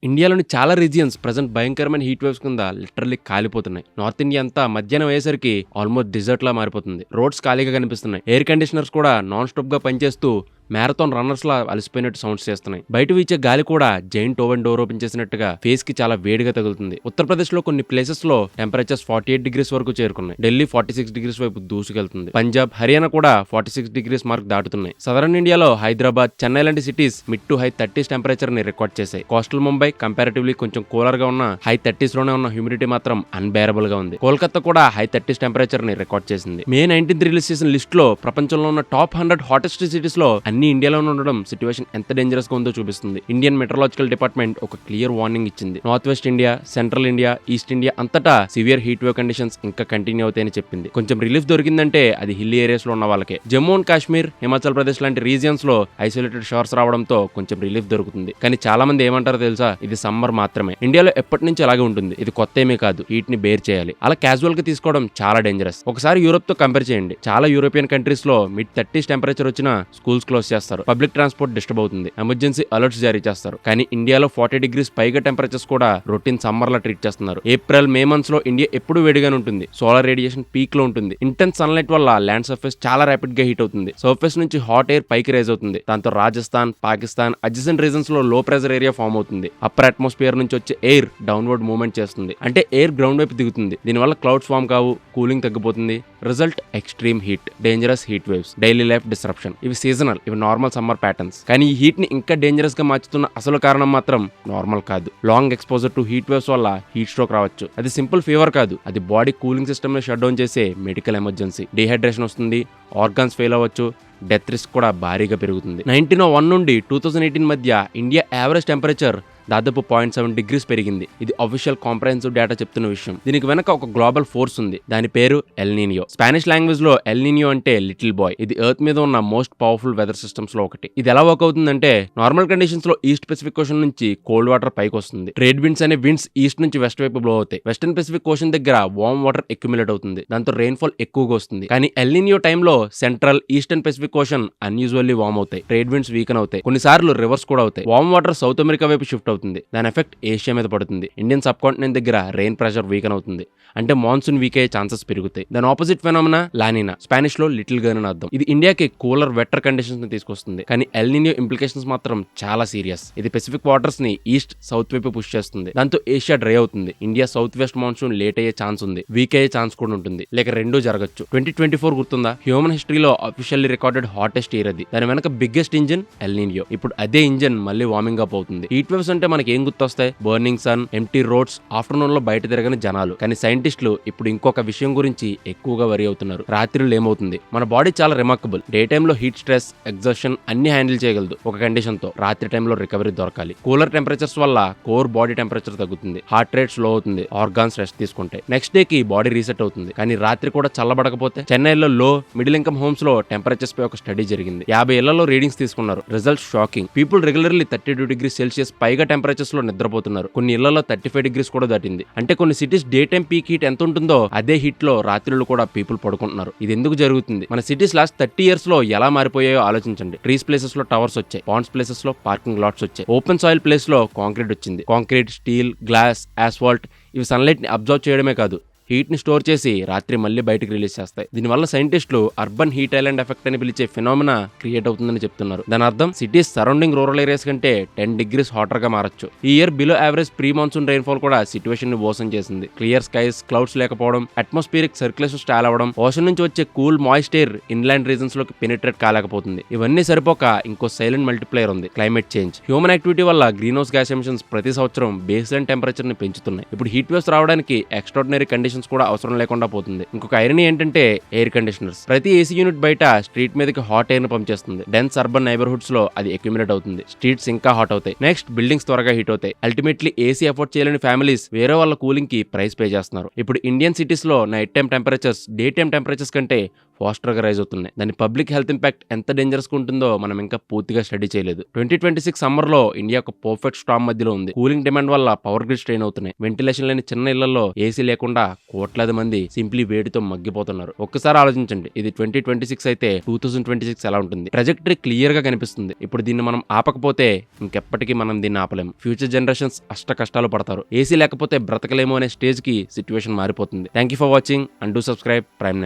ఇండియాలోని చాలా regions present భయంకరమైన హీట్ వేవ్స్ కింద లిటరల్లీ కాలిపోతున్నాయి. నార్త్ ఇండియా అంతా మధ్యాహ్నం అయ్యేసరికి ఆల్మోస్ట్ డిజర్ట్ లా మారిపోతుంది. రోడ్స్ ఖాళీగా కనిపిస్తున్నాయి. ఎయిర్ కండిషనర్స్ కూడా నాన్ స్టాప్ గా పనిచేస్తూ మ్యారథాన్ రన్నర్స్ లా అలసిపోయినట్టు సౌండ్స్ చేస్తున్నాయి. బయట వీచే గాలి కూడా జైంట్ ఓవెన్ డోర్ ఓపెన్ చేసినట్టుగా ఫేస్ కి చాలా వేడిగా తగులుతుంది. ఉత్తరప్రదేశ్ లో కొన్ని ప్లేసెస్ లో టెంపరేచర్స్ 48 డిగ్రీస్ వరకు చేరుకున్నాయి. ఢిల్లీ 46 డిగ్రీస్ వైపు దూసుకెళ్తుంది. పంజాబ్, హర్యానా కూడా 46 డిగ్రీస్ మార్క్ దాటుతున్నాయి. సదరన్ ఇండియాలో హైదరాబాద్, చెన్నై లాంటి cities mid to high 30s temperature ని రికార్డ్ చేశాయి. కోస్టల్ ముంబై కంపారిటివ్లీ కొంచెం కూలర్ గా ఉన్న హై 30s లోనే ఉన్న హ్యూమిడిటీ మాత్రం అన్బేరబుల్ గా ఉంది. కోల్కతా కూడా హై 30s టెంపరేచర్ ని రికార్డ్ చేసింది. మే 19th రిలీజ్ చేసిన లిస్ట్ లో ప్రపంచంలో ఉన్న టాప్ 100 హాటెస్ట్ సిటీస్ లో అన్ని ఇండియాలోనే ఉండడం సిట్యుయేషన్ ఎంత డేంజరస్ గా ఉందో చూపిస్తుంది. ఇండియన్ మెట్రలాజికల్ డిపార్ట్మెంట్ ఒక క్లియర్ వార్నింగ్ ఇచ్చింది. North west India, central India, east India అంతటా సివియర్ హీట్ వేవ్ కండిషన్స్ ఇంకా కంటిన్యూ అవుతాయని చెప్పింది. కొంచెం రిలీఫ్ దొరికిందంటే అది హిల్ ఏరియాస్ లో ఉన్న వాళ్ళకే. జమ్మూ అండ్ కాశ్మీర్, హిమాచల్ ప్రదేశ్ లాంటి రీజియన్స్ లో ఐసోలేటెడ్ షవర్స్ రావడంతో కొంచెం రిలీఫ్ దొరుకుతుంది. కానీ చాలా మంది ఏమంటారో తెలుసా, ఇది సమ్మర్ మాత్రమే. ఇండియాలో ఎప్పటి నుంచి అలాగే ఉంటుంది. ఇది కొత్త ఏమీ కాదు. హీట్ ని బేర్ చేయాలి. అలా క్యాజువల్ గా తీసుకోవడం చాలా డేంజరస్. ఒకసారి యూరోప్ తో కంపేర్ చేయండి. చాలా యూరోపియన్ కంట్రీస్ లో మిడ్ 30s టెంపరేచర్ వచ్చినా స్కూల్స్ క్లోజ్ చేస్తారు. పబ్లిక్ ట్రాన్స్పోర్ట్ డిస్టర్బ్ అవుతుంది. ఎమర్జెన్సీ అలర్ట్స్ జారీ చేస్తారు. కానీ ఇండియాలో 40 డిగ్రీస్ పైగా టెంపరేచర్స్ కూడా రొటీన్ సమ్మర్ లా ట్రీట్ చేస్తున్నారు. ఏప్రిల్, మే మంత్స్ లో ఇండియా ఎప్పుడు వేడిగానే ఉంటుంది. సోలార్ రేడియేషన్ పీక్ లో ఉంటుంది. ఇంటెన్స్ సన్లైట్ వల్ల ల్యాండ్ సర్ఫేస్ చాలా ర్యాపిడ్ గా హీట్ అవుతుంది. సర్ఫేస్ నుంచి హాట్ ఎయిర్ పైకి రైజ్ అవుతుంది. దాంతో రాజస్థాన్, పాకిస్తాన్ అడ్జసెంట్ రీజన్స్ లో లో ప్రెజర్ ఏరియా ఫామ్ అవుతుంది. అప్పర్ అట్మాస్ఫియర్ నుంచి వచ్చే ఎయిర్ డౌన్వర్డ్ మూవ్మెంట్ చేస్తుంది. అంటే ఎయిర్ గ్రౌండ్ వైపు దిగుతుంది. దీనివల్ల క్లౌడ్స్ ఫామ్ కావు, కూలింగ్ తగ్గిపోతుంది. Result extreme heat, dangerous heat waves, daily life disruption. ఇవి సీజనల్, ఇవి నార్మల్ సమ్మర్ ప్యాటర్న్స్. కానీ ఈ హీట్ ని ఇంకా డేంజరస్ గా మార్చుతున్న అసలు కారణం మాత్రం నార్మల్ కాదు. Long exposure to heat waves వల్ల హీట్ స్ట్రోక్ రావచ్చు. అది సింపుల్ ఫీవర్ కాదు. అది బాడీ కూలింగ్ సిస్టమ్ ని షట్ డౌన్ చేసే మెడికల్ ఎమర్జెన్సీ. డిహైడ్రేషన్ వస్తుంది, ఆర్గాన్స్ ఫెయిల్ అవ్వచ్చు, డెత్ రిస్క్ కూడా భారీగా పెరుగుతుంది. 1901 నుండి 2018 మధ్య ఇండియా యావరేజ్ టెంపరేచర్ దాదాపు 0.7 డిగ్రీస్ పెరిగింది. ఇది అఫీషియల్ కాంప్రహెన్సివ్ డేటా చెప్తున్న విషయం. దీనికి వెనక ఒక గ్లోబల్ ఫోర్స్ ఉంది. దాని పేరు ఎల్ నీనియో. స్పానిష్ లాంగ్వేజ్ లో ఎల్ నీనియో అంటే లిటిల్ బాయ్. ఇది ఎర్త్ మీద ఉన్న మోస్ట్ పవర్ఫుల్ వెదర్ సిస్టమ్స్ లో ఒకటి. ఇది ఎలా వర్క్ అవుతుందంటే, నార్మల్ కండిషన్స్ లో ఈస్ట్ పెసిఫిక్ ఓషన్ నుంచి కోల్డ్ వాటర్ పైకి వస్తుంది. ట్రేడ్ విండ్స్ అనే విండ్స్ ఈస్ట్ నుంచి వెస్ట్ వైపు బ్లో అవుతాయి. వెస్టర్న్ పెసిఫిక్ ఓషన్ దగ్గర వార్మ్ వాటర్ అక్యుములేట్ అవుతుంది. దాంతో రెయిన్ఫాల్ ఎక్కువగా వస్తుంది. కానీ ఎల్ నీనియో టైంలో central, eastern Pacific ocean unusually warm అవుతాయి. ట్రేడ్ విండ్స్ వీకన్ అవుతాయి. కొన్నిసార్లు రివర్స్ కూడా అవుతాయి. వార్మ్ వాటర్ సౌత్ అమెరికా వైపు షిఫ్ట్ అవుతుంది. దాని ఎఫెక్ట్ ఏషియా మీద పడుతుంది. ఇండియన్ సబ్ కాంటినెంట్ దగ్గర రెయిన్ ప్రెషర్ వీకన్ అవుతుంది. అంటే మాన్సూన్ వీక్ అయ్యే ఛాన్సెస్ పెరుగుతాయి. దాని ఆపోజిట్ ఫెనామినా లానినా, స్పానిష్ లో లిటిల్ గన్ అని అర్థం. ఇది ఇండియాకి కూలర్, వెటర్ కండిషన్స్ ని తీసుకొస్తుంది. కానీ ఎల్ నీనియో ఇంప్లికేషన్స్ మాత్రం చాలా సీరియస్. ఇది పెసిఫిక్ వాటర్స్ ని ఈస్ట్, సౌత్ వైపు పుష్ చేస్తుంది. దాంతో ఏషియా డ్రై అవుతుంది. India south west monsoon late అయ్యే ఛాన్స్ ఉంది. వీక్ అయ్యే ఛాన్స్ కూడా ఉంటుంది. లేక రెండూ జరగచ్చు. 2024 గుర్తుందా? హ్యూమన్ హిస్టరీలో అఫీషియల్లీ రికార్డెడ్ హాటెస్ట్ ఇయర్ అది. దాని వెనక బిగ్గెస్ట్ ఇంజిన్ ఎల్ నీనియో. ఇప్పుడు అదే ఇంజిన్ మళ్ళీ వార్మింగ్ అప్ అవుతుంది. హీట్ వేవ్స్ అంటే మనకి ఏం గుర్తొస్తాయి? Burning sun, empty roads, afternoon లో బయట తిరగని జనాలు. కానీ సైంటిస్టులు ఇప్పుడు ఇంకొక విషయం గురించి ఎక్కువగా వరి అవుతున్నారు. రాత్రిలో ఏమవుతుంది? మన బాడీ చాలా రిమార్కబుల్. డే టైమ్ లో హీట్, స్ట్రెస్, ఎగ్జాషన్ అన్ని హ్యాండిల్ చేయగలదు. ఒక కండిషన్ తో, రాత్రి టైంలో రికవరీ దొరకాలి. కూలర్ టెంపరేచర్స్ వల్ల కోర్ బాడీ టెంపరేచర్ తగ్గుతుంది. హార్ట్ రేట్ స్లో అవుతుంది. ఆర్గాన్స్ రెస్ట్ తీసుకుంటాయి. నెక్స్ట్ డే కి బాడీ రీసెట్ అవుతుంది. కానీ రాత్రి కూడా చల్లబడకపోతే? చెన్నైలో లో, మిడిల్ ఇన్కమ్ హోమ్స్ లో టెంపరేచర్స్ పై ఒక స్టడీ జరిగింది. 50 ఇళ్లలో రీడింగ్స్ తీసుకున్నారు. Result shocking. People regularly 32 degrees Celsius పైగా టెంపరేచర్స్ లో నిద్రపోతున్నారు. కొన్ని ఇళ్లలో 35 డిగ్రీస్ కూడా దాటింది. అంటే కొన్ని cities day time peak heat ఎంత ఉంటుందో అదే హీట్ లో రాత్రులు కూడా పీపుల్ పడుకుంటున్నారు. ఇది ఎందుకు జరుగుతుంది? మన సిటీస్ లాస్ట్ 30 ఇయర్స్ లో ఎలా మారిపోయాయో ఆలోచించండి. ట్రీస్ ప్లేసెస్ లో టవర్స్ వచ్చాయి. పాండ్స్ ప్లేసెస్ లో పార్కింగ్ లాట్స్ వచ్చాయి. ఓపెన్ సాయిల్ ప్లేస్ లో కాంక్రీట్ వచ్చింది. కాంక్రీట్, స్టీల్, గ్లాస్, ఆస్ఫాల్ట్ ఇవి సన్లైట్ ని అబ్జర్వ్ చేయడమే కాదు, హీట్ ని స్టోర్ చేసి రాత్రి మళ్ళీ బయటకు రిలీజ్ చేస్తాయి. దీనివల్ల సైంటిస్టులు అర్బన్ హీట్ ఐలాండ్ ఎఫెక్ట్ అని పిలిచే ఫినామినా క్రియేట్ అవుతుందని చెప్తున్నారు. దాని అర్థం సిటీస్ సరౌండింగ్ రూరల్ ఏరియాస్ కంటే 10 డిగ్రీస్ హాటర్ గా మారచ్చు. ఈ year below average pre monsoon rainfall కూడా సిచ్యువేషన్ ని వర్సన్ చేసింది. క్లియర్ స్కైస్, క్లౌడ్స్ లేకపోవడం, అట్మాస్ఫియరిక్ సర్క్యులేషన్ స్టాల్ అవ్వడం, ఓషన్ నుంచి వచ్చే cool moist air inland reasons లోకి పెనిట్రేట్ కాలేకపోతుంది. ఇవన్నీ సరిపోక ఇంకో సైలెంట్ మల్టిప్లేయర్ ఉంది, క్లైమేట్ చేంజ్. హ్యూమన్ యాక్టివిటీ వల్ల గ్రీన్ హౌస్ గ్యాస్ ఎమిషన్స్ ప్రతి సంవత్సరం బేస్ లైన్ టెంపరేచర్ ని పెంచుతున్నాయి. ఇప్పుడు హీట్ వేవ్స్ రావడానికి ఎక్స్ట్రాడినరీ కండిషన్స్ కూడా అవసరం లేకుండా పోతుంది. ఇంకొక ఐరనీ ఏంటంటే ఎయిర్ కండిషనర్స్. ప్రతి ఏసీ యూనిట్ బయట స్ట్రీట్ మీదకి హాట్ ఎయిర్ ని పంప్ చేస్తుంది. డెన్స్ అర్బన్ నైబర్హుడ్స్ లో అది అక్యుములేట్ అవుతుంది. స్ట్రీట్స్ ఇంకా హాట్ అవుతాయి. నెక్స్ట్ బిల్డింగ్స్ త్వరగా హీట్ అవుతాయి. అల్టిమేట్లీ ఏసీ అఫోర్డ్ చేయలేని ఫ్యామిలీస్ వేరే వాళ్ళ కూలింగ్ కి ప్రైస్ పే చేస్తున్నారు. ఇప్పుడు ఇండియన్ సిటీస్ లో night time temperatures day time temperatures కంటే ఫాస్టర్గా రైజ్ అవుతున్నాయి. దాని పబ్లిక్ హెల్త్ ఇంపాక్ట్ ఎంత డేంజరస్గా ఉంటుందో మనం ఇంకా పూర్తిగా స్టడీ చేయలేదు. 2026 సమ్మర్లో ఇండియా ఒక పర్ఫెక్ట్ స్టార్మ్ మధ్యలో ఉంది. కూలింగ్ డిమాండ్ వల్ల పవర్ గ్రిడ్ స్ట్రెయిన్ అవుతున్నాయి. వెంటిలేషన్ లేని చిన్న ఇళ్లలో ఏసీ లేకుండా కోట్లాది మంది సింప్లీ వేడితో మగ్గిపోతున్నారు. ఒక్కసారి ఆలోచించండి, ఇది 2026 అయితే 2026 ఎలా ఉంటుంది? ట్రాజెక్టరీ క్లియర్ గా కనిపిస్తుంది. ఇప్పుడు దీన్ని మనం ఆపకపోతే ఇంకెప్పటికీ మనం దీన్ని ఆపలేము. ఫ్యూచర్ జనరేషన్స్ అష్ట కష్టాలు పడతారు. ఏసీ లేకపోతే బ్రతకలేము అనే స్టేజ్ కి సిచ్యువేషన్ మారిపోతుంది. Thank you for watching and do subscribe ప్రైమ్9.